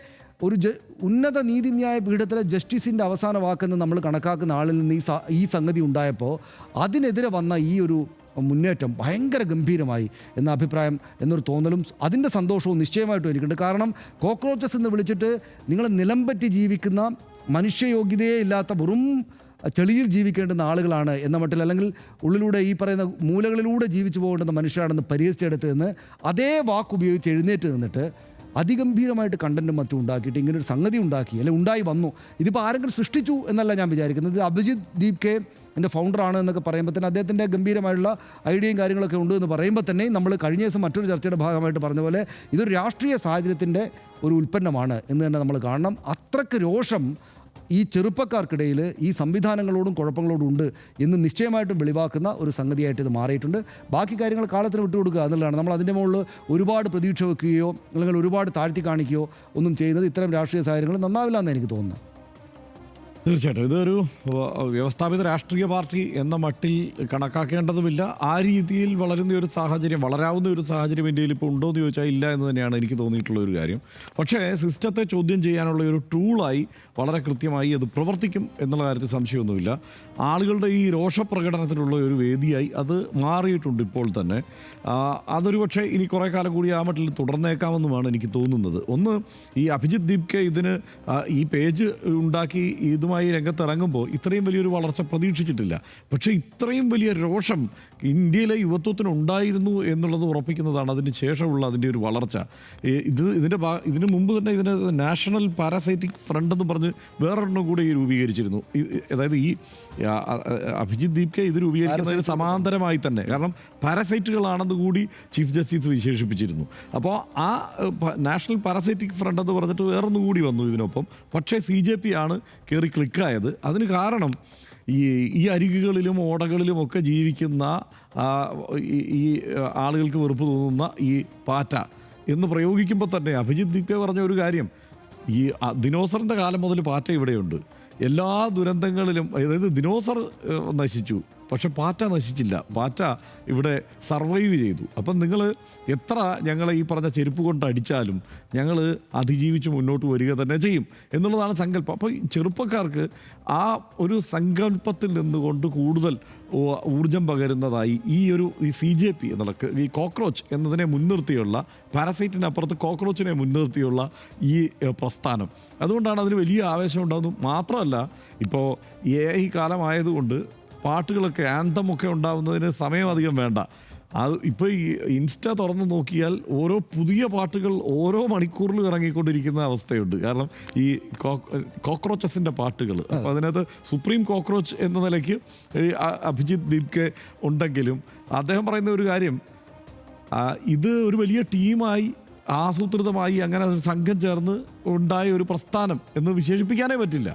ഒരു ഉന്നത നീതിന്യായ പീഠത്തിലെ ജസ്റ്റിസിൻ്റെ അവസാന വാക്കെന്ന് നമ്മൾ കണക്കാക്കുന്ന ആളിൽ നിന്ന് ഈ സംഗതി ഉണ്ടായപ്പോൾ അതിനെതിരെ വന്ന ഈ ഒരു മുന്നേറ്റം ഭയങ്കര ഗംഭീരമായി എന്ന അഭിപ്രായം എന്നൊരു തോന്നലും അതിൻ്റെ സന്തോഷവും നിശ്ചയമായിട്ടും എനിക്കുണ്ട്. കാരണം കോക്രോച്ചസ് എന്ന് വിളിച്ചിട്ട് നിങ്ങൾ നിലംപറ്റി ജീവിക്കുന്ന മനുഷ്യയോഗ്യതയെ ഇല്ലാത്ത വെറും ചെളിയിൽ ജീവിക്കേണ്ടുന്ന ആളുകളാണ് എന്ന മട്ടിൽ, അല്ലെങ്കിൽ ഉള്ളിലൂടെ ഈ പറയുന്ന മൂലകളിലൂടെ ജീവിച്ചു പോകേണ്ടുന്ന മനുഷ്യരാണെന്ന് പരിഹസിച്ചെടുത്ത് നിന്ന് അതേ വാക്കുപയോഗിച്ച് എഴുന്നേറ്റ് നിന്നിട്ട് അതിഗംഭീരമായിട്ട് കണ്ടൻറ്റും മറ്റും ഉണ്ടാക്കിയിട്ട് ഇങ്ങനൊരു സംഗതി ഉണ്ടാക്കി, അല്ലെങ്കിൽ ഉണ്ടായി വന്നു. ഇതിപ്പോൾ ആരെങ്കിലും സൃഷ്ടിച്ചു എന്നല്ല ഞാൻ വിചാരിക്കുന്നത്. ഇത് അഭിജിത്ത് ദീപ് കെ എൻ്റെ ഫൗണ്ടറാണ് എന്നൊക്കെ പറയുമ്പോൾ തന്നെ അദ്ദേഹത്തിൻ്റെ ഗംഭീരമായിട്ടുള്ള ഐഡിയയും കാര്യങ്ങളൊക്കെ ഉണ്ട് എന്ന് പറയുമ്പോൾ തന്നെ നമ്മൾ കഴിഞ്ഞ ദിവസം മറ്റൊരു ചർച്ചയുടെ ഭാഗമായിട്ട് പറഞ്ഞ പോലെ ഇതൊരു രാഷ്ട്രീയ സാഹചര്യത്തിൻ്റെ ഒരു ഉൽപ്പന്നമാണ് എന്ന് തന്നെ നമ്മൾ കാണണം. അത്രയ്ക്ക് രോഷം ഈ ചെറുപ്പക്കാർക്കിടയിൽ ഈ സംവിധാനങ്ങളോടും കുഴപ്പങ്ങളോടും ഉണ്ട് എന്ന് നിശ്ചയമായിട്ടും വെളിവാക്കുന്ന ഒരു സംഗതിയായിട്ട് ഇത് മാറിയിട്ടുണ്ട്. ബാക്കി കാര്യങ്ങൾ കാലത്തിന് വിട്ടുകൊടുക്കുക എന്നുള്ളതാണ്. നമ്മൾ അതിൻ്റെ മുകളിൽ ഒരുപാട് പ്രതീക്ഷ വെക്കുകയോ അല്ലെങ്കിൽ ഒരുപാട് താഴ്ത്തി കാണിക്കുകയോ ഒന്നും ചെയ്യുന്നത് ഇത്തരം രാഷ്ട്രീയ സാഹചര്യങ്ങൾ നന്നാവില്ല എന്ന് എനിക്ക് തോന്നുന്നു. തീർച്ചയായിട്ടും ഇതൊരു വ്യവസ്ഥാപിത രാഷ്ട്രീയ പാർട്ടി എന്ന മട്ടിൽ കണക്കാക്കേണ്ടതുമില്ല. ആ രീതിയിൽ വളരുന്ന ഒരു സാഹചര്യം, വളരാവുന്ന ഒരു സാഹചര്യം ഇന്ത്യയിൽ ഇപ്പോൾ ഉണ്ടോ എന്ന് ചോദിച്ചാൽ ഇല്ല എന്ന് തന്നെയാണ് എനിക്ക് തോന്നിയിട്ടുള്ള ഒരു കാര്യം. പക്ഷേ സിസ്റ്റത്തെ ചോദ്യം ചെയ്യാനുള്ള ഒരു ടൂളായി വളരെ കൃത്യമായി അത് പ്രവർത്തിക്കും എന്നുള്ള കാര്യത്തിൽ സംശയമൊന്നുമില്ല. ആളുകളുടെ ഈ രോഷപ്രകടനത്തിനുള്ള ഒരു വേദിയായി അത് മാറിയിട്ടുണ്ട് ഇപ്പോൾ തന്നെ. അതൊരു പക്ഷേ ഇനി കുറേ കാലം കൂടി ആ മട്ടിൽ തുടർന്നേക്കാമെന്നുമാണ് എനിക്ക് തോന്നുന്നത്. ഒന്ന്, ഈ അഭിജിത്ത് ദീപ്കെ ഇതിന് ഈ പേജ് ഉണ്ടാക്കി ഇതുമായി രംഗത്തിറങ്ങുമ്പോൾ ഇത്രയും വലിയൊരു വളർച്ച പ്രതീക്ഷിച്ചിട്ടില്ല. പക്ഷേ ഇത്രയും വലിയ രോഷം ഇന്ത്യയിലെ യുവത്വത്തിന് ഉണ്ടായിരുന്നു എന്നുള്ളത് ഉറപ്പിക്കുന്നതാണ് അതിന് ശേഷമുള്ള അതിൻ്റെ ഒരു വളർച്ച. ഇതിന് മുമ്പ് തന്നെ ഇതിന് നാഷണൽ പാരാസൈറ്റിക് ഫ്രണ്ട് എന്ന് പറഞ്ഞ് വേറൊരെണ്ണം കൂടി രൂപീകരിച്ചിരുന്നു. അതായത് ഈ അഭിജിത്ത് ദീപ്കെ ഇത് രൂപീകരിക്കുന്നതിന് സമാന്തരമായി തന്നെ, കാരണം പാരസൈറ്റുകളാണെന്ന് കൂടി ചീഫ് ജസ്റ്റിസ് വിശേഷിപ്പിച്ചിരുന്നു. അപ്പോൾ ആ നാഷണൽ പാരാസൈറ്റിക് ഫ്രണ്ട് എന്ന് പറഞ്ഞിട്ട് വേറൊന്നും കൂടി വന്നു ഇതിനൊപ്പം. പക്ഷേ CJP ആണ് കയറി ക്ലിക്കായത്. അതിന് കാരണം ഈ അരികുകളിലും ഓടകളിലും ഒക്കെ ജീവിക്കുന്ന ഈ ആളുകൾക്ക് വെറുപ്പ് തോന്നുന്ന ഈ പാറ്റ എന്ന് പ്രയോഗിക്കുമ്പോൾ തന്നെ അഭിജിത്ത് ദീപ്കെ പറഞ്ഞ ഒരു കാര്യം, ഈ ദിനോസറിൻ്റെ കാലം മുതൽ പാറ്റ ഇവിടെയുണ്ട്. എല്ലാ ദുരന്തങ്ങളിലും, അതായത് ദിനോസർ നശിച്ചു, പക്ഷെ പാറ്റ നശിച്ചില്ല. പാറ്റ ഇവിടെ സർവൈവ് ചെയ്തു. അപ്പം നിങ്ങൾ എത്ര ഞങ്ങളെ ഈ പറഞ്ഞ ചെരുപ്പ് കൊണ്ട് അടിച്ചാലും ഞങ്ങൾ അതിജീവിച്ച് മുന്നോട്ട് വരിക തന്നെ ചെയ്യും എന്നുള്ളതാണ് സങ്കല്പം. അപ്പോൾ ചെറുപ്പക്കാർക്ക് ആ ഒരു സങ്കല്പത്തിൽ നിന്നുകൊണ്ട് കൂടുതൽ ഊർജം പകരുന്നതായി ഈ CJP എന്നുള്ള ഈ കോക്രോച്ച് എന്നതിനെ മുൻനിർത്തിയുള്ള, പാരസൈറ്റിനപ്പുറത്ത് കോക്രോച്ചിനെ മുൻനിർത്തിയുള്ള ഈ പ്രസ്ഥാനം, അതുകൊണ്ടാണ് അതിന് വലിയ ആവേശം ഉണ്ടാകുന്നത്. മാത്രമല്ല ഇപ്പോൾ AI കാലമായതുകൊണ്ട് പാട്ടുകളൊക്കെ ആന്തമൊക്കെ ഉണ്ടാകുന്നതിന് സമയം അധികം വേണ്ട. അത് ഇപ്പോൾ ഈ ഇൻസ്റ്റ തുറന്ന് നോക്കിയാൽ ഓരോ പുതിയ പാട്ടുകൾ ഓരോ മണിക്കൂറിലും ഇറങ്ങിക്കൊണ്ടിരിക്കുന്ന അവസ്ഥയുണ്ട്. കാരണം ഈ കോക്രോച്ചസിൻ്റെ പാട്ടുകൾ. അപ്പോൾ അതിനകത്ത് സുപ്രീം കോക്രോച്ച് എന്ന നിലയ്ക്ക് അഭിജിത്ത് ദീപ്കെ ഉണ്ടെങ്കിലും അദ്ദേഹം പറയുന്ന ഒരു കാര്യം, ഇത് ഒരു വലിയ ടീമായി ആസൂത്രിതമായി അങ്ങനെ ഒരു സംഘം ചേർന്ന് ഉണ്ടായ ഒരു പ്രസ്ഥാനം എന്ന് വിശേഷിപ്പിക്കാനേ പറ്റില്ല.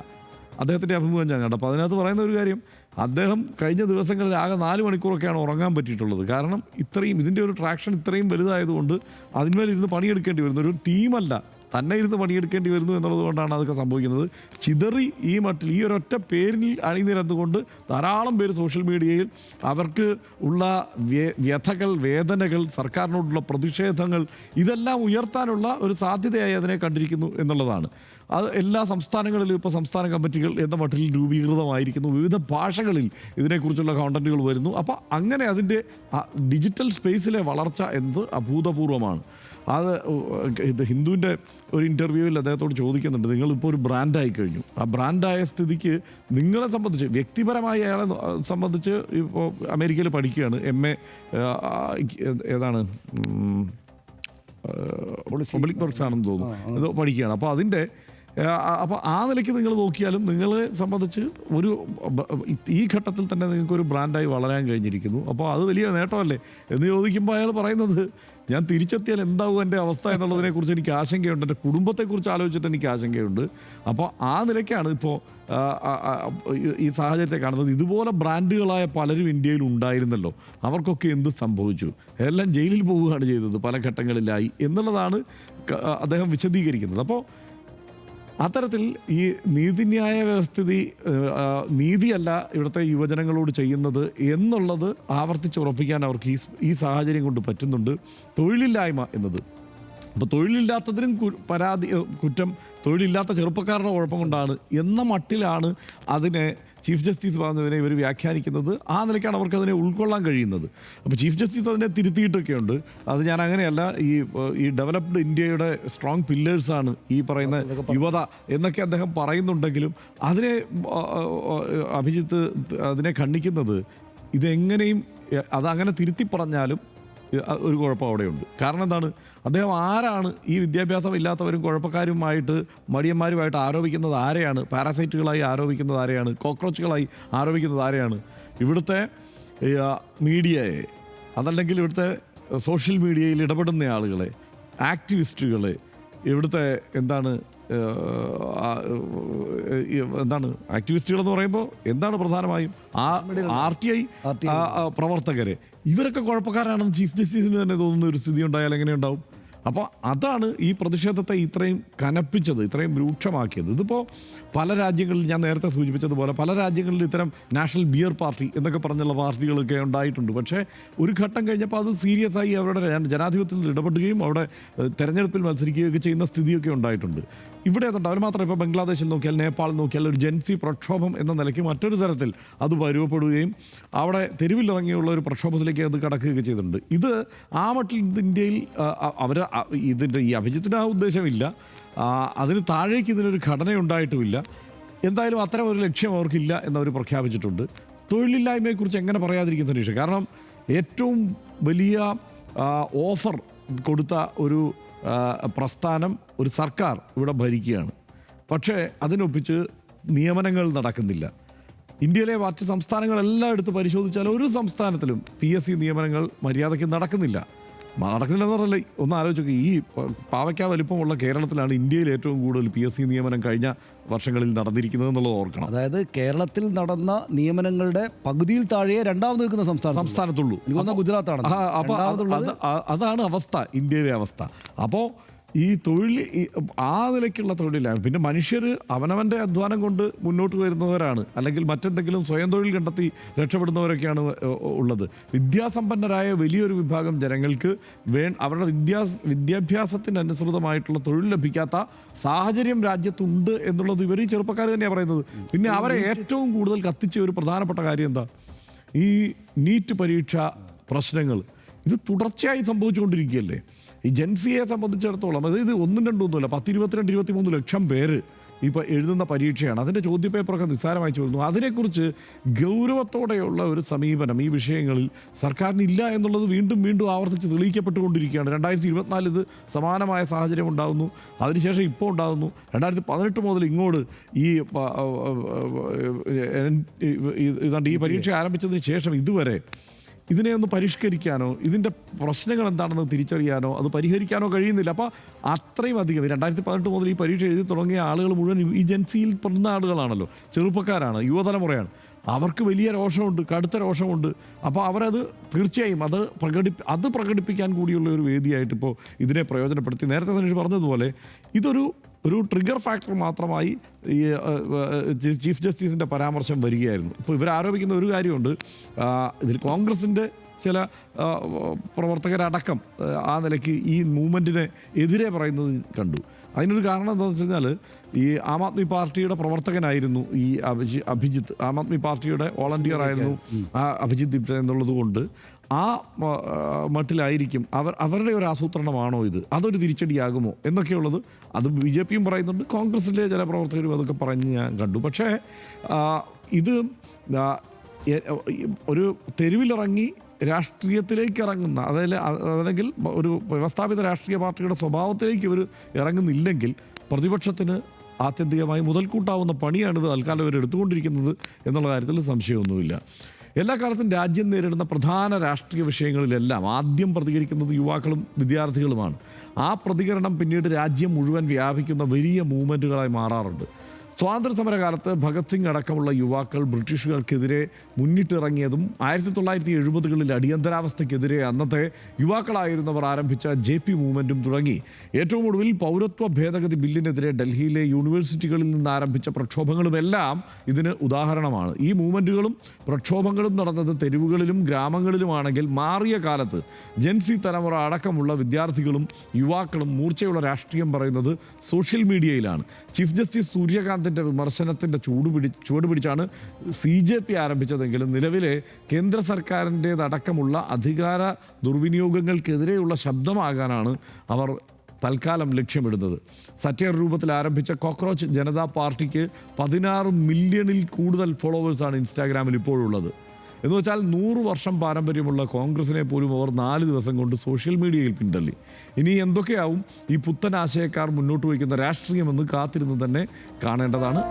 അദ്ദേഹത്തിൻ്റെ അഭിമുഖം ഞാൻ കണ്ടു. അപ്പോൾ അതിനകത്ത് പറയുന്ന ഒരു കാര്യം, അദ്ദേഹം കഴിഞ്ഞ ദിവസങ്ങളിൽ ആകെ 4 മണിക്കൂറൊക്കെയാണ് ഉറങ്ങാൻ പറ്റിയിട്ടുള്ളത്. കാരണം ഇതിൻ്റെ ഒരു ട്രാക്ഷൻ ഇത്രയും വലുതായതുകൊണ്ട് അതിന്മേലിരുന്ന് പണിയെടുക്കേണ്ടി വരുന്നു. ഒരു ടീമല്ല, തന്നെ ഇരുന്ന് പണിയെടുക്കേണ്ടി വരുന്നു എന്നുള്ളത് കൊണ്ടാണ് അതൊക്കെ സംഭവിക്കുന്നത്. ചിതറി ഈ മട്ടിൽ ഈ ഒരൊറ്റ പേരിൽ അണിനിരന്നുകൊണ്ട് ധാരാളം പേര് സോഷ്യൽ മീഡിയയിൽ അവർക്ക് ഉള്ള വ്യഥകൾ, വേദനകൾ, സർക്കാരിനോടുള്ള പ്രതിഷേധങ്ങൾ ഇതെല്ലാം ഉയർത്താനുള്ള ഒരു സാധ്യതയായി അതിനെ കണ്ടിരിക്കുന്നു എന്നുള്ളതാണ്. അത് എല്ലാ സംസ്ഥാനങ്ങളിലും ഇപ്പോൾ സംസ്ഥാന കമ്മിറ്റികൾ എന്ന മട്ടിൽ രൂപീകൃതമായിരിക്കുന്നു. വിവിധ ഭാഷകളിൽ ഇതിനെക്കുറിച്ചുള്ള കോണ്ടന്റുകൾ വരുന്നു. അപ്പോൾ അങ്ങനെ അതിൻ്റെ ഡിജിറ്റൽ സ്പേസിലെ വളർച്ച എന്നത് അഭൂതപൂർവമാണ്. ഇത് ഹിന്ദുവിൻ്റെ ഒരു ഇൻ്റർവ്യൂവിൽ അദ്ദേഹത്തോട് ചോദിക്കുന്നുണ്ട്, നിങ്ങളിപ്പോൾ ഒരു ബ്രാൻഡായി കഴിഞ്ഞു. ആ ബ്രാൻഡായ സ്ഥിതിക്ക് നിങ്ങളെ സംബന്ധിച്ച്, വ്യക്തിപരമായി അയാളെ സംബന്ധിച്ച് ഇപ്പോൾ അമേരിക്കയിൽ പഠിക്കുകയാണ്, MA ഏതാണ് പബ്ലിക് വർക്ക്സ് ആണെന്ന് തോന്നുന്നു, ഇത് പഠിക്കുകയാണ്. അപ്പോൾ ആ നിലയ്ക്ക് നിങ്ങൾ നോക്കിയാലും നിങ്ങളെ സംബന്ധിച്ച് ഈ ഘട്ടത്തിൽ തന്നെ നിങ്ങൾക്കൊരു ബ്രാൻഡായി വളരാൻ കഴിഞ്ഞിരിക്കുന്നു. അപ്പോൾ അത് വലിയ നേട്ടമല്ലേ എന്ന് ചോദിക്കുമ്പോൾ അയാൾ പറയുന്നത്, ഞാൻ തിരിച്ചെത്തിയാൽ എന്താവും എൻ്റെ അവസ്ഥ എന്നുള്ളതിനെക്കുറിച്ച് എനിക്ക് ആശങ്കയുണ്ട്, എൻ്റെ കുടുംബത്തെക്കുറിച്ച് ആലോചിച്ചിട്ട് എനിക്ക് ആശങ്കയുണ്ട്. അപ്പോൾ ആ നിലയ്ക്കാണ് ഇപ്പോൾ ഈ സാഹചര്യത്തെ കാണുന്നത്. ഇതുപോലെ ബ്രാൻഡുകളായ പലരും ഇന്ത്യയിൽ ഉണ്ടായിരുന്നല്ലോ, അവർക്കൊക്കെ എന്ത് സംഭവിച്ചു? എല്ലാം ജയിലിൽ പോവുകയാണ് ചെയ്തത് പല ഘട്ടങ്ങളിലായി എന്നുള്ളതാണ് അദ്ദേഹം വിശദീകരിക്കുന്നത്. അപ്പോൾ അത്തരത്തിൽ ഈ നീതിന്യായ വ്യവസ്ഥിതി നീതിയല്ല ഇവിടുത്തെ യുവജനങ്ങളോട് ചെയ്യുന്നത് എന്നുള്ളത് ആവർത്തിച്ചുറപ്പിക്കാൻ അവർക്ക് ഈ സാഹചര്യം കൊണ്ട് പറ്റുന്നുണ്ട്. തൊഴിലില്ലായ്മ എന്നത്, അപ്പോൾ തൊഴിലില്ലാത്തതിനും കുറ്റം തൊഴിലില്ലാത്ത ചെറുപ്പക്കാരുടെ കുഴപ്പം കൊണ്ടാണ് എന്ന മട്ടിലാണ് അതിനെ ചീഫ് ജസ്റ്റിസ് പറഞ്ഞതിനെ ഇവർ വ്യാഖ്യാനിക്കുന്നത്. ആ നിലയ്ക്കാണ് അവർക്ക് അതിനെ ഉൾക്കൊള്ളാൻ കഴിയുന്നത്. അപ്പോൾ ചീഫ് ജസ്റ്റിസ് അതിനെ തിരുത്തിയിട്ടൊക്കെയുണ്ട്. അത് ഞാൻ അങ്ങനെയല്ല, ഈ ഡെവലപ്ഡ് ഇന്ത്യയുടെ സ്ട്രോങ് പില്ലേഴ്സാണ് ഈ പറയുന്ന യുവത എന്നൊക്കെ അദ്ദേഹം പറയുന്നുണ്ടെങ്കിലും അതിനെ അഭിജിത്ത് അതിനെ ഖണ്ഡിക്കുന്നത്, ഇതെങ്ങനെയും അതങ്ങനെ തിരുത്തി പറഞ്ഞാലും ഒരു കുഴപ്പം അവിടെയുണ്ട്. കാരണം എന്താണ്, അദ്ദേഹം ആരാണ് ഈ വിദ്യാഭ്യാസം ഇല്ലാത്തവരും കുഴപ്പക്കാരുമായിട്ട് മടിയന്മാരുമായിട്ട് ആരോപിക്കുന്നത് ആരെയാണ്? പാരാസൈറ്റുകളായി ആരോപിക്കുന്നത് ആരെയാണ്? കോക്രോച്ചുകളായി ആരോപിക്കുന്നത് ആരെയാണ്? ഇവിടുത്തെ മീഡിയയെ, അതല്ലെങ്കിൽ ഇവിടുത്തെ സോഷ്യൽ മീഡിയയിൽ ഇടപെടുന്ന ആളുകളെ, ആക്ടിവിസ്റ്റുകളെ, ഇവിടുത്തെ എന്താണ് ആക്ടിവിസ്റ്റുകൾ എന്ന് പറയുമ്പോൾ എന്താണ് പ്രധാനമായും RTI പ്രവർത്തകരെ, ഇവരൊക്കെ കുഴപ്പക്കാരാണെന്ന് ചീഫ് ജസ്റ്റിസിന് തന്നെ തോന്നുന്ന ഒരു സ്ഥിതി ഉണ്ടായാൽ എങ്ങനെ ഉണ്ടാവും? അപ്പോൾ അതാണ് ഈ പ്രതിഷേധത്തെ ഇത്രയും കനപ്പിച്ചത്, ഇത്രയും രൂക്ഷമാക്കിയത്. ഇതിപ്പോൾ പല രാജ്യങ്ങളിൽ ഞാൻ നേരത്തെ സൂചിപ്പിച്ചതുപോലെ പല രാജ്യങ്ങളിൽ ഇത്തരം നാഷണൽ ബിയർ പാർട്ടി എന്നൊക്കെ പറഞ്ഞുള്ള പാർട്ടികളൊക്കെ ഉണ്ടായിട്ടുണ്ട്. പക്ഷേ ഒരു ഘട്ടം കഴിഞ്ഞപ്പോൾ അത് സീരിയസ് ആയി അവരുടെ ജനാധിപത്യത്തിൽ ഇടപെടുകയും അവിടെ തെരഞ്ഞെടുപ്പിൽ മത്സരിക്കുകയൊക്കെ ചെയ്യുന്ന സ്ഥിതിയൊക്കെ ഉണ്ടായിട്ടുണ്ട്. ഇവിടെ അതുണ്ട്. അവർ മാത്രം ഇപ്പോൾ ബംഗ്ലാദേശിൽ നോക്കിയാൽ, നേപ്പാൾ നോക്കിയാൽ ഒരു ജൻസി പ്രക്ഷോഭം എന്ന നിലയ്ക്ക് മറ്റൊരു തരത്തിൽ അത് പരുവപ്പെടുകയും അവിടെ തെരുവിലിറങ്ങിയുള്ള ഒരു പ്രക്ഷോഭത്തിലേക്ക് അത് കടക്കുകയൊക്കെ ചെയ്തിട്ടുണ്ട്. ഇത് ആ മട്ടിൽ ഇന്ത്യയിൽ അവർ ഇതിൻ്റെ ഈ അഭിജിത്തിന് ആ ഉദ്ദേശമില്ല, അതിന് താഴേക്ക് ഇതിനൊരു ഘടനയുണ്ടായിട്ടുമില്ല. എന്തായാലും അത്തരം ഒരു ലക്ഷ്യം അവർക്കില്ല എന്നവർ പ്രഖ്യാപിച്ചിട്ടുണ്ട്. തൊഴിലില്ലായ്മയെക്കുറിച്ച് എങ്ങനെ പറയാതിരിക്കും സനീഷ്? കാരണം ഏറ്റവും വലിയ ഓഫർ കൊടുത്ത ഒരു പ്രസ്ഥാനം, ഒരു സർക്കാർ ഇവിടെ ഭരിക്കുകയാണ്. പക്ഷേ അതിനൊപ്പിച്ച് നിയമനങ്ങൾ നടക്കുന്നില്ല. ഇന്ത്യയിലെ മറ്റ് സംസ്ഥാനങ്ങളെല്ലാം എടുത്ത് പരിശോധിച്ചാൽ ഒരു സംസ്ഥാനത്തിലും PSC നിയമനങ്ങൾ മര്യാദയ്ക്ക് നടക്കുന്നില്ല എന്ന് പറഞ്ഞാൽ ഒന്ന് ആലോചിക്കുക. ഈ പാവയ്ക്ക വലിപ്പമുള്ള കേരളത്തിലാണ് ഇന്ത്യയിൽ ഏറ്റവും കൂടുതൽ PSC നിയമനം കഴിഞ്ഞ വർഷങ്ങളിൽ നടന്നിരിക്കുന്നത് എന്നുള്ളത് ഓർക്കണം. അതായത് കേരളത്തിൽ നടന്ന നിയമനങ്ങളുടെ പകുതിയിൽ താഴെ രണ്ടാമത് നിൽക്കുന്ന സംസ്ഥാനത്തുള്ളൂ. ഗുജറാത്താണ്. അതാണ് അവസ്ഥ, ഇന്ത്യയിലെ അവസ്ഥ. അപ്പോൾ ഈ തൊഴിൽ ആ നിലയ്ക്കുള്ള തൊഴിലില്ലായ്മ, പിന്നെ മനുഷ്യർ അവനവൻ്റെ അധ്വാനം കൊണ്ട് മുന്നോട്ട് വരുന്നവരാണ്, അല്ലെങ്കിൽ മറ്റെന്തെങ്കിലും സ്വയം തൊഴിൽ കണ്ടെത്തി രക്ഷപ്പെടുന്നവരൊക്കെയാണ് ഉള്ളത്. വിദ്യാസമ്പന്നരായ വലിയൊരു വിഭാഗം ജനങ്ങൾക്ക് അവരുടെ വിദ്യാഭ്യാസത്തിനനുസൃതമായിട്ടുള്ള തൊഴിൽ ലഭിക്കാത്ത സാഹചര്യം രാജ്യത്തുണ്ട് എന്നുള്ളത് ഇവർ ഈ ചെറുപ്പക്കാർ തന്നെയാണ് പറയുന്നത്. പിന്നെ അവരെ ഏറ്റവും കൂടുതൽ കത്തിച്ച ഒരു പ്രധാനപ്പെട്ട കാര്യം എന്താ? ഈ നീറ്റ് പരീക്ഷ പ്രശ്നങ്ങൾ. ഇത് തുടർച്ചയായി സംഭവിച്ചുകൊണ്ടിരിക്കുകയല്ലേ. ഈ ജൻസിയെ സംബന്ധിച്ചിടത്തോളം അതായത് 1-2 10-22-23 ലക്ഷം പേര് ഇപ്പോൾ എഴുതുന്ന പരീക്ഷയാണ്. അതിൻ്റെ ചോദ്യപേപ്പറൊക്കെ നിസ്സാരമായി ചോദിക്കുന്നു. അതിനെക്കുറിച്ച് ഗൗരവത്തോടെയുള്ള ഒരു സമീപനം ഈ വിഷയങ്ങളിൽ സർക്കാരിനില്ല എന്നുള്ളത് വീണ്ടും വീണ്ടും ആവർത്തിച്ച് തെളിയിക്കപ്പെട്ടുകൊണ്ടിരിക്കുകയാണ്. 2024 ഇത് സമാനമായ സാഹചര്യം ഉണ്ടാകുന്നു. അതിനുശേഷം ഇപ്പോൾ ഉണ്ടാകുന്നു. 2018 മുതൽ ഇങ്ങോട്ട് ഈ പരീക്ഷ ആരംഭിച്ചതിന് ശേഷം ഇതുവരെ ഇതിനെ ഒന്ന് പരിഷ്കരിക്കാനോ ഇതിൻ്റെ പ്രശ്നങ്ങൾ എന്താണെന്ന് തിരിച്ചറിയാനോ അത് പരിഹരിക്കാനോ കഴിയുന്നില്ല. അപ്പോൾ അത്രയും അധികം 2018 മുതൽ ഈ പരീക്ഷ എഴുതി തുടങ്ങിയ ആളുകൾ മുഴുവൻ ഈ ജൻസിയിൽ പെടുന്ന ആളുകളാണല്ലോ, ചെറുപ്പക്കാരാണ്, യുവതലമുറയാണ്. അവർക്ക് വലിയ രോഷമുണ്ട്, കടുത്ത രോഷമുണ്ട്. അപ്പോൾ അവരത് തീർച്ചയായും അത് പ്രകടിപ്പിക്കാൻ കൂടിയുള്ള ഒരു വേദിയായിട്ട് ഇപ്പോൾ ഇതിനെ പ്രയോജനപ്പെടുത്തി. നേരത്തെ സനീഷ് പറഞ്ഞതുപോലെ ഇതൊരു ട്രിഗർ ഫാക്ടർ മാത്രമായി ഈ ചീഫ് ജസ്റ്റിസിൻ്റെ പരാമർശം വരികയായിരുന്നു. ഇപ്പോൾ ഇവർ ആരോപിക്കുന്ന ഒരു കാര്യമുണ്ട്, ഇതിൽ കോൺഗ്രസിൻ്റെ ചില പ്രവർത്തകരടക്കം ആ നിലയ്ക്ക് ഈ മൂവ്മെൻറ്റിനെ എതിരെ പറയുന്നത് കണ്ടു. അതിനൊരു കാരണം എന്താണെന്ന് വെച്ച് കഴിഞ്ഞാൽ ഈ ആം ആദ്മി പാർട്ടിയുടെ പ്രവർത്തകനായിരുന്നു ഈ അഭിജിത്ത്. ആം ആദ്മി പാർട്ടിയുടെ വോളണ്ടിയർ ആയിരുന്നു അഭിജിത്ത് ദിപ്ര എന്നുള്ളത് കൊണ്ട് ആ മട്ടിലായിരിക്കും അവരുടെ ഒരു ആസൂത്രണമാണോ ഇത്, അതൊരു തിരിച്ചടിയാകുമോ എന്നൊക്കെയുള്ളത്. അത് BJPയും പറയുന്നുണ്ട്, കോൺഗ്രസിലെ ചില പ്രവർത്തകരും അതൊക്കെ പറഞ്ഞ് ഞാൻ കണ്ടു. പക്ഷേ ഇത് ഒരു തെരുവിലിറങ്ങി രാഷ്ട്രീയത്തിലേക്ക് ഇറങ്ങുന്ന അല്ലെങ്കിൽ ഒരു വ്യവസ്ഥാപിത രാഷ്ട്രീയ പാർട്ടിയുടെ സ്വഭാവത്തിലേക്ക് ഇവർ ഇറങ്ങുന്നില്ലെങ്കിൽ പ്രതിപക്ഷത്തിന് ആത്യന്തികമായി മുതൽക്കൂട്ടാവുന്ന പണിയാണ് ഇത് തൽക്കാലം ഇവർ എടുത്തുകൊണ്ടിരിക്കുന്നത് എന്നുള്ള കാര്യത്തിൽ സംശയമൊന്നുമില്ല. എല്ലാ കാലത്തും രാജ്യം നേരിടുന്ന പ്രധാന രാഷ്ട്രീയ വിഷയങ്ങളിലെല്ലാം ആദ്യം പ്രതികരിക്കുന്നത് യുവാക്കളും വിദ്യാർത്ഥികളുമാണ്. ആ പ്രതികരണം പിന്നീട് രാജ്യം മുഴുവൻ വ്യാപിക്കുന്ന വലിയ മൂവ്മെൻറ്റുകളായി മാറാറുണ്ട്. സ്വാതന്ത്ര്യ സമരകാലത്ത് ഭഗത് സിംഗ് അടക്കമുള്ള യുവാക്കൾ ബ്രിട്ടീഷുകാർക്കെതിരെ മുന്നിട്ടിറങ്ങിയതും 1970-കളിൽ അടിയന്തരാവസ്ഥയ്ക്കെതിരെ അന്നത്തെ യുവാക്കളായിരുന്നവർ ആരംഭിച്ച JP മൂവ്മെൻറ്റും തുടങ്ങി ഏറ്റവും ഒടുവിൽ പൗരത്വ ഭേദഗതി ബില്ലിനെതിരെ ഡൽഹിയിലെ യൂണിവേഴ്സിറ്റികളിൽ നിന്ന് ആരംഭിച്ച പ്രക്ഷോഭങ്ങളുമെല്ലാം ഇതിന് ഉദാഹരണമാണ്. ഈ മൂവ്മെൻറ്റുകളും പ്രക്ഷോഭങ്ങളും നടന്നത് തെരുവുകളിലും ഗ്രാമങ്ങളിലുമാണെങ്കിൽ മാറിയ കാലത്ത് ജൻസി തലമുറ അടക്കമുള്ള വിദ്യാർത്ഥികളും യുവാക്കളും മൂർച്ചയുള്ള രാഷ്ട്രീയം പറയുന്നത് സോഷ്യൽ മീഡിയയിലാണ്. ചീഫ് ജസ്റ്റിസ് സൂര്യകാന്തിൻ്റെ വിമർശനത്തിൻ്റെ ചുവട് പിടിച്ചാണ് CJP ആരംഭിച്ചതെങ്കിലും നിലവിലെ കേന്ദ്ര സർക്കാരിൻ്റേതടക്കമുള്ള അധികാര ദുർവിനിയോഗങ്ങൾക്കെതിരെയുള്ള ശബ്ദമാകാനാണ് അവർ തൽക്കാലം ലക്ഷ്യമിടുന്നത്. സറ്റയർ രൂപത്തിൽ ആരംഭിച്ച കോക്രോച്ച് ജനതാ പാർട്ടിക്ക് 16 മില്യണിൽ കൂടുതൽ ഫോളോവേഴ്സാണ് ഇൻസ്റ്റാഗ്രാമിൽ ഇപ്പോഴുള്ളത്. എന്ന് വെച്ചാൽ 100 വർഷം പാരമ്പര്യമുള്ള കോൺഗ്രസിനെ പോലും അവർ 4 ദിവസം കൊണ്ട് സോഷ്യൽ മീഡിയയിൽ പിന്തള്ളി. ഇനി എന്തൊക്കെയാവും ഈ പുത്തൻ ആശയക്കാർ മുന്നോട്ട് വയ്ക്കുന്ന രാഷ്ട്രീയമെന്ന് കാത്തിരുന്ന് തന്നെ കാണേണ്ടതാണ്.